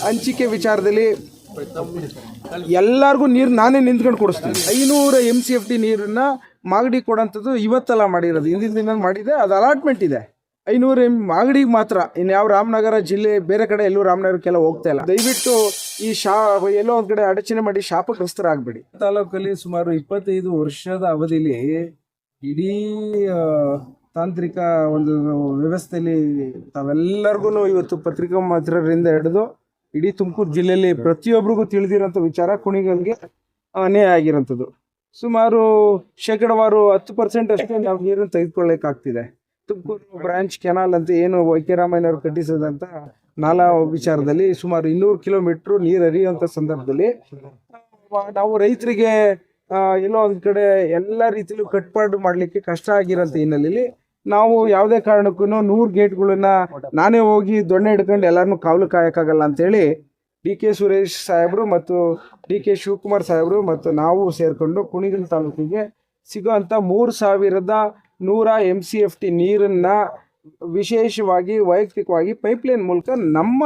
ಹಂಚಿಕೆ ವಿಚಾರದಲ್ಲಿ ಎಲ್ಲರಿಗೂ ನೀರು ನಾನೇ ನಿಂತ್ಕೊಂಡು ಕೊಡಿಸ್ತೀನಿ. 500 MCFT ನೀರನ್ನು ಮಾಗಡಿ ಕೊಡೋಂಥದ್ದು ಇವತ್ತೆಲ್ಲ ಮಾಡಿರೋದು, ಹಿಂದಿನ ದಿನ ಮಾಡಿದೆ. ಅದು ಅಲಾಟ್ಮೆಂಟ್ ಇದೆ 500 ಮಾಗಡಿಗೆ ಮಾತ್ರ. ಇನ್ನು ಯಾವ ರಾಮನಗರ ಜಿಲ್ಲೆ ಬೇರೆ ಕಡೆ ಎಲ್ಲೂ ರಾಮನಗರಕ್ಕೆಲ್ಲ ಹೋಗ್ತಾ ಇಲ್ಲ. ದಯವಿಟ್ಟು ಈ ಎಲ್ಲೋ ಒಂದು ಕಡೆ ಅಡಚಣೆ ಮಾಡಿ ಶಾಪಗ್ರಸ್ತರಾಗಬೇಡಿ. ತಾಲೂಕಲ್ಲಿ ಸುಮಾರು 25 ವರ್ಷದ ಅವಧಿಲಿ ಇಡೀ ತಾಂತ್ರಿಕ ಒಂದು ವ್ಯವಸ್ಥೆಯಲ್ಲಿ ತಾವೆಲ್ಲರಿಗೂ ಇವತ್ತು ಪತ್ರಿಕಾ ಮಾಧ್ಯಮದಿಂದ ಹಿಡಿದು ಇಡೀ ತುಮಕೂರು ಜಿಲ್ಲೆಯಲ್ಲಿ ಪ್ರತಿಯೊಬ್ಬರಿಗೂ ತಿಳಿದಿರೋಂಥ ವಿಚಾರ ಕುಣಿಗಲ್ಗೆ ಅನ್ಯಾಯ ಆಗಿರೋಂಥದ್ದು. ಸುಮಾರು ಶೇಕಡವಾರು 10% ಅಷ್ಟೇ ನಾವು ನೀರನ್ನು ತೆಗೆದುಕೊಳ್ಳೋಕ್ಕಾಗ್ತಿದೆ. ತುಮಕೂರು ಬ್ರಾಂಚ್ ಕೆನಾಲ್ ಅಂತ ಏನು ವೈದ್ಯರಾಮಯ್ಯನವರು ಕಟ್ಟಿಸೋದಂತ ನಾಲಾ ವಿಚಾರದಲ್ಲಿ ಸುಮಾರು 200 ಕಿಲೋಮೀಟ್ರು ನೀರು ಹರಿಯುವಂಥ ಸಂದರ್ಭದಲ್ಲಿ ನಾವು ರೈತರಿಗೆ ಎಲ್ಲೋ ಒಂದು ಕಡೆ ಎಲ್ಲ ರೀತಿಯಲ್ಲೂ ಕಟ್ಪಾಡು ಮಾಡಲಿಕ್ಕೆ ಕಷ್ಟ ಆಗಿರೋಂಥ ಹಿನ್ನೆಲೆಯಲ್ಲಿ ನಾವು ಯಾವುದೇ ಕಾರಣಕ್ಕೂ 100 ಗೇಟ್ಗಳನ್ನ ನಾನೇ ಹೋಗಿ ದೊಣ್ಣೆ ಹಿಡ್ಕೊಂಡು ಎಲ್ಲರನ್ನೂ ಕಾವಲು ಕಾಯೋಕ್ಕಾಗಲ್ಲ ಅಂತೇಳಿ DK ಸುರೇಶ್ ಸಾಹೇಬರು ಮತ್ತು DK ಶಿವಕುಮಾರ್ ಸಾಹೇಬರು ಮತ್ತು ನಾವು ಸೇರಿಕೊಂಡು ಕುಣಿಗಲ್ ತಾಲೂಕಿಗೆ ಸಿಗೋಂಥ 3100 MCFT ನೀರನ್ನು ವಿಶೇಷವಾಗಿ ವೈಯಕ್ತಿಕವಾಗಿ ಪೈಪ್ಲೈನ್ ಮೂಲಕ ನಮ್ಮ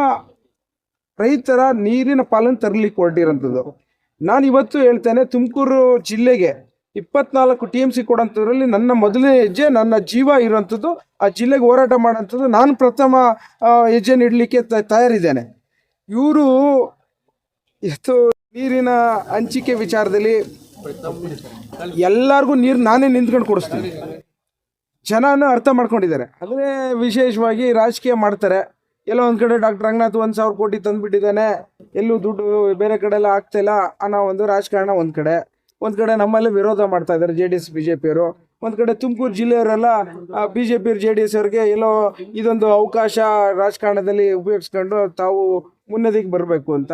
ರೈತರ ನೀರಿನ ಪಾಲನ್ನು ತರಲಿಕ್ಕೆ ಹೊರಟಿರೋಂಥದ್ದು. ನಾನು ಇವತ್ತು ಹೇಳ್ತೇನೆ, ತುಮಕೂರು ಜಿಲ್ಲೆಗೆ 24 TMC ಕೊಡೋಂಥದ್ರಲ್ಲಿ ನನ್ನ ಮೊದಲನೇ ಹೆಜ್ಜೆ, ನನ್ನ ಜೀವ ಇರೋಂಥದ್ದು ಆ ಜಿಲ್ಲೆಗೆ ಹೋರಾಟ ಮಾಡೋಂಥದ್ದು. ನಾನು ಪ್ರಥಮ ಹೆಜ್ಜೆ ನೀಡಲಿಕ್ಕೆ ತಯಾರಿದ್ದೇನೆ. ಇವರು ಎಷ್ಟು ನೀರಿನ ಹಂಚಿಕೆ ವಿಚಾರದಲ್ಲಿ ಎಲ್ಲರಿಗೂ ನೀರು ನಾನೇ ನಿಂತ್ಕೊಂಡು ಕೊಡಿಸ್ತೀನಿ. ಜನನ ಅರ್ಥ ಮಾಡ್ಕೊಂಡಿದ್ದಾರೆ. ಅದೇ ವಿಶೇಷವಾಗಿ ರಾಜಕೀಯ ಮಾಡ್ತಾರೆ. ಎಲ್ಲೋ ಒಂದು ಕಡೆ ಡಾಕ್ಟರ್ ರಂಗನಾಥ್ 1000 ಕೋಟಿ ತಂದುಬಿಟ್ಟಿದ್ದಾನೆ, ಎಲ್ಲೂ ದುಡ್ಡು ಬೇರೆ ಕಡೆ ಎಲ್ಲ ಆಗ್ತಾಯಿಲ್ಲ ಅನ್ನೋ ಒಂದು ರಾಜಕಾರಣ ಒಂದು ಕಡೆ ನಮ್ಮಲ್ಲಿ ವಿರೋಧ ಮಾಡ್ತಾ ಇದ್ದಾರೆ JDS BJP ಅವರು. ಒಂದು ಕಡೆ ತುಮಕೂರು ಜಿಲ್ಲೆಯವರೆಲ್ಲ BJP JDS ಅವ್ರಿಗೆ ಎಲ್ಲೋ ಇದೊಂದು ಅವಕಾಶ ರಾಜಕಾರಣದಲ್ಲಿ ಉಪಯೋಗಿಸ್ಕೊಂಡು ತಾವು ಮುನ್ನದಿಗೆ ಬರಬೇಕು ಅಂತ.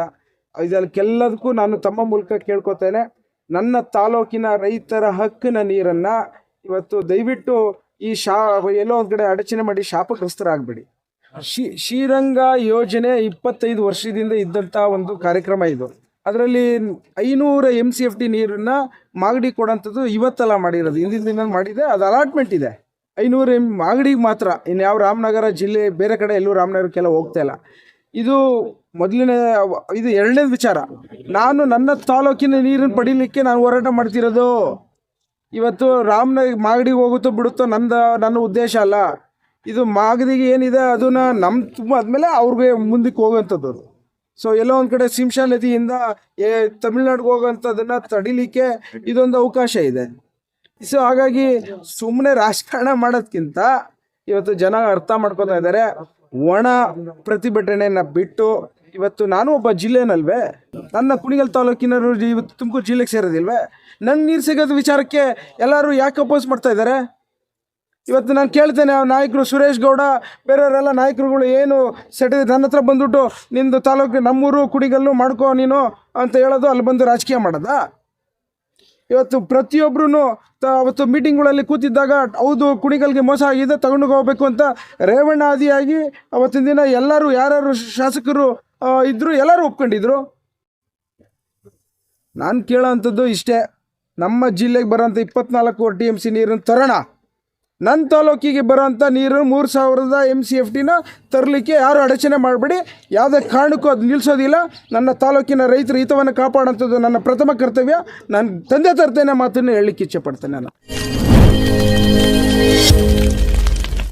ಇದಕ್ಕೆಲ್ಲದಕ್ಕೂ ನಾನು ತಮ್ಮ ಮೂಲಕ ಕೇಳ್ಕೊತೇನೆ, ನನ್ನ ತಾಲೂಕಿನ ರೈತರ ಹಕ್ಕಿನ ನೀರನ್ನು ಇವತ್ತು ದಯವಿಟ್ಟು ಈ ಎಲ್ಲೋ ಒಂದು ಕಡೆ ಅಡಚಣೆ ಮಾಡಿ ಶಾಪಗ್ರಸ್ತರಾಗಬೇಡಿ. ಶ್ರೀರಂಗ ಯೋಜನೆ 25 ವರ್ಷದಿಂದ ಇದ್ದಂಥ ಒಂದು ಕಾರ್ಯಕ್ರಮ ಇದು. ಅದರಲ್ಲಿ 500 MCFT ನೀರನ್ನು ಮಾಗಡಿ ಕೊಡೋಂಥದ್ದು ಇವತ್ತೆಲ್ಲ ಮಾಡಿರೋದು, ಹಿಂದಿನ ದಿನ ಮಾಡಿದೆ. ಅದು ಅಲಾಟ್ಮೆಂಟ್ ಇದೆ 500 ಮಾಗಡಿಗೆ ಮಾತ್ರ. ಇನ್ನು ಯಾವ ರಾಮನಗರ ಜಿಲ್ಲೆ ಬೇರೆ ಕಡೆ ಎಲ್ಲೂ ರಾಮನಗರಕ್ಕೆಲ್ಲ ಹೋಗ್ತಾ ಇಲ್ಲ. ಇದು ಎರಡನೇದು ವಿಚಾರ. ನಾನು ನನ್ನ ತಾಲೂಕಿನ ನೀರನ್ನು ಪಡೀಲಿಕ್ಕೆ ನಾನು ಹೋರಾಟ ಮಾಡ್ತಿರೋದು. ಇವತ್ತು ಮಾಗಡಿಗೆ ಹೋಗುತ್ತೋ ಬಿಡುತ್ತೋ ನನ್ನ ಉದ್ದೇಶ ಅಲ್ಲ. ಇದು ಮಾಗದಿಗೆ ಏನಿದೆ ಅದನ್ನು ನಮ್ಮ ತುಂಬ ಆದಮೇಲೆ ಅವ್ರಿಗೆ ಮುಂದಕ್ಕೆ ಹೋಗೋಂಥದ್ದು. ಸೊ ಎಲ್ಲೋ ಒಂದು ಕಡೆ ಶಿಂಷಾ ನದಿಯಿಂದ ತಮಿಳ್ನಾಡಿಗೆ ಹೋಗೋಂಥದ್ದನ್ನು ತಡಿಲಿಕ್ಕೆ ಇದೊಂದು ಅವಕಾಶ ಇದೆ. ಸೊ ಹಾಗಾಗಿ ಸುಮ್ಮನೆ ರಾಜಕಾರಣ ಮಾಡೋದಕ್ಕಿಂತ ಇವತ್ತು ಜನ ಅರ್ಥ ಮಾಡ್ಕೊತಾ ಇದ್ದಾರೆ. ಒಣ ಪ್ರತಿಭಟನೆಯನ್ನು ಬಿಟ್ಟು ಇವತ್ತು ನಾನು ಒಬ್ಬ ಜಿಲ್ಲೆನಲ್ವೇ, ನನ್ನ ಕುಣಿಗಲ್ ತಾಲೂಕಿನವರು ಇವತ್ತು ತುಮಕೂರು ಜಿಲ್ಲೆಗೆ ಸೇರೋದಿಲ್ವೇ? ನನ್ನ ನೀರು ಸಿಗೋದು ವಿಚಾರಕ್ಕೆ ಎಲ್ಲರೂ ಯಾಕೆ ಅಪೋಸ್ ಮಾಡ್ತಾ ಇದ್ದಾರೆ? ಇವತ್ತು ನಾನು ಕೇಳ್ತೇನೆ, ನಾಯಕರು ಸುರೇಶ್ ಗೌಡ ಬೇರೆಯವರೆಲ್ಲ ನಾಯಕರುಗಳು ಏನು ನನ್ನ ಹತ್ರ ಬಂದ್ಬಿಟ್ಟು ನಿಂದು ತಾಲೂಕು ನಮ್ಮೂರು ಕುಣಿಗಲ್ಲು ಮಾಡ್ಕೋ ನೀನು ಅಂತ ಹೇಳೋದು, ಅಲ್ಲಿ ಬಂದು ರಾಜಕೀಯ ಮಾಡೋದಾ? ಇವತ್ತು ಪ್ರತಿಯೊಬ್ಬರೂ ಅವತ್ತು ಮೀಟಿಂಗ್ಗಳಲ್ಲಿ ಕೂತಿದ್ದಾಗ ಹೌದು ಕುಣಿಗಲ್ಗೆ ಮೋಸ ಆಗಿದೆ ತಗೊಂಡು ಹೋಗಬೇಕು ಅಂತ ರೇವಣ್ಣ ಆದಿಯಾಗಿ ಅವತ್ತಿನ ದಿನ ಎಲ್ಲರೂ ಯಾರ್ಯಾರು ಶಾಸಕರು ಇದ್ದರು ಎಲ್ಲರೂ ಒಪ್ಕೊಂಡಿದ್ರು. ನಾನು ಕೇಳೋವಂಥದ್ದು ಇಷ್ಟೇ, ನಮ್ಮ ಜಿಲ್ಲೆಗೆ ಬರೋಂಥ 24 TMC ನೀರನ್ನು ತರೋಣ. ನನ್ನ ತಾಲೂಕಿಗೆ ಬರೋಂಥ ನೀರು 3000 MCFTನ ತರಲಿಕ್ಕೆ ಯಾರು ಅಡಚಣೆ ಮಾಡಬೇಡಿ. ಯಾವುದೇ ಕಾರಣಕ್ಕೂ ಅದು ನಿಲ್ಲಿಸೋದಿಲ್ಲ. ನನ್ನ ತಾಲೂಕಿನ ರೈತರ ಹಿತವನ್ನು ಕಾಪಾಡೋಂಥದ್ದು ನನ್ನ ಪ್ರಥಮ ಕರ್ತವ್ಯ. ನಾನು ತಂದೆ ತರ್ತೇನೆ ಮಾತನ್ನು ಹೇಳಲಿಕ್ಕೆ ಇಚ್ಛೆಪಡ್ತೇನೆ ನಾನು.